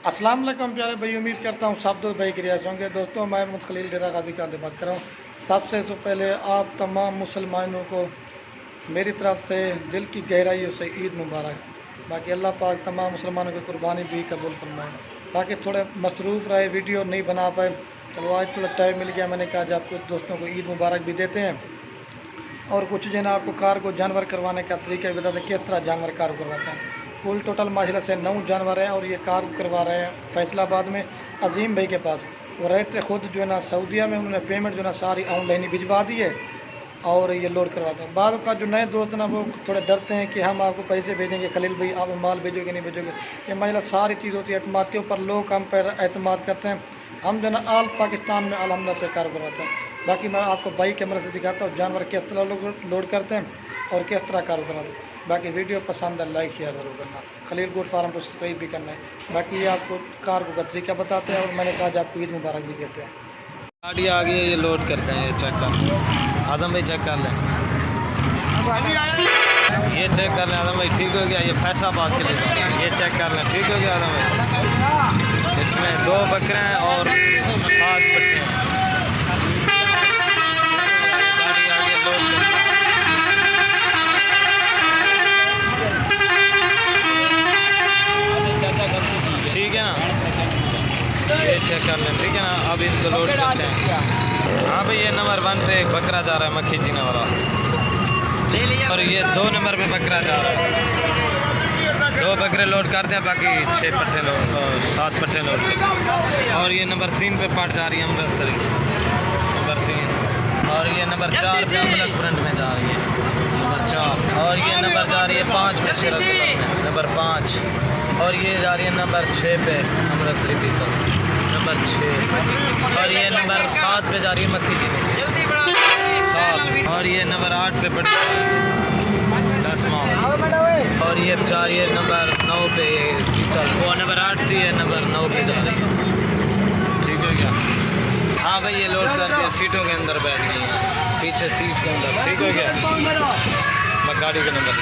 अस्सलाम वालेकुम प्यारे भाई, उम्मीद करता हूँ सब दोस्त भाई क्रियास होंगे। दोस्तों मैं मोहम्मद खलील डेरा गाजी का बात कर रहा हूँ। सबसे पहले आप तमाम मुसलमानों को मेरी तरफ से दिल की गहराइयों से ईद मुबारक। बाकी अल्लाह पाक तमाम मुसलमानों की कुर्बानी भी कबूल फरमाए। बाकी थोड़े मसरूफ़ रहे, वीडियो नहीं बना पाए, चलो आज थोड़ा टाइम मिल गया, मैंने कहा आज आपको दोस्तों को ईद मुबारक भी देते हैं और कुछ जो है ना आपको कार को जानवर करवाने का तरीका भी बताते हैं, किस तरह जानवर कार करवाते हैं। कुल टोटल माशाल्लाह से 9 जानवर हैं और ये कार करवा रहे हैं फैसलाबाद में अजीम भाई के पास। वो रहते खुद जो है ना सऊदीया में, उन्होंने पेमेंट जो है ना सारी ऑनलाइन ही भिजवा दी है और ये लोड करवाते हैं। बाद का जो नए दोस्त ना वो थोड़े डरते हैं कि हम आपको पैसे भेजेंगे खलील भाई, आप माल भेजोगे नहीं भेजोगे। ये माशाल्लाह सारी चीज़ होती है एतमाद के ऊपर, लोग हम पर एतमाद करते हैं। हम जो है ना आल पाकिस्तान में अलहमदा से कार करवाते हैं। बाकी मैं आपको बाइक कैमरे से दिखाता हूँ जानवर किस तरह लोग लोड करते हैं और किस तरह कार करवाते हैं। बाकी वीडियो पसंद है लाइक शेयर ज़रूर करना, खलील गोट फार्म को सब्सक्राइब भी करना है। बाकी ये आपको कार को का तरीका बताते हैं और मैंने कहा आज आपको ईद मुबारक भी देते हैं। गाड़ी आ गई है, ये लोड करते हैं। ये चेक कर लें आदम भाई, चेक कर लें, ये चेक कर लें आदम भाई, ठीक हो गया। ये फैसलाबाद के लिए ये चेक कर लें, ठीक हो गया आदम भाई। इसमें 2 बकरे हैं और 7 पट्टे हैं। गाड़ी आ गई लोड करते हैं। ठीक है ना, ये चेक कर लें, ठीक है ना। अब इनको लोड करते हैं। हाँ भाई, ये नंबर 1 पे एक बकरा जा रहा है मक्खी जीने वाला, और ये 2 नंबर पे बकरा जा रहा है। 2 बकरे लोड करते हैं, बाकी 6 पट्टे लोड, 7 पट्टे लोड करते हैं। और ये नंबर 3 पे पार्ट जा रही है अमृतसर नंबर 3, और ये नंबर 4 पे एम्बुलेंस फ्रंट में जा रही है नंबर 4, और ये नंबर जा रही है 5 पे शरद नंबर 5, और ये जा रही है नंबर 6 पे अमृतसरी पीतल नंबर 6, और ये नंबर 7 पे जा रही है मक्खी जी 7, और ये नंबर 8 पे पड़ी 10 और ये जा रही है नंबर 9 पे पीतल। वो नंबर 8 थी, ये नंबर 9 पे जा रही है। ठीक है क्या? हाँ भाई, ये लोड करके सीटों के अंदर बैठ गई है, पीछे सीट के अंदर। ठीक हो गया, मैं गाड़ी के नंबर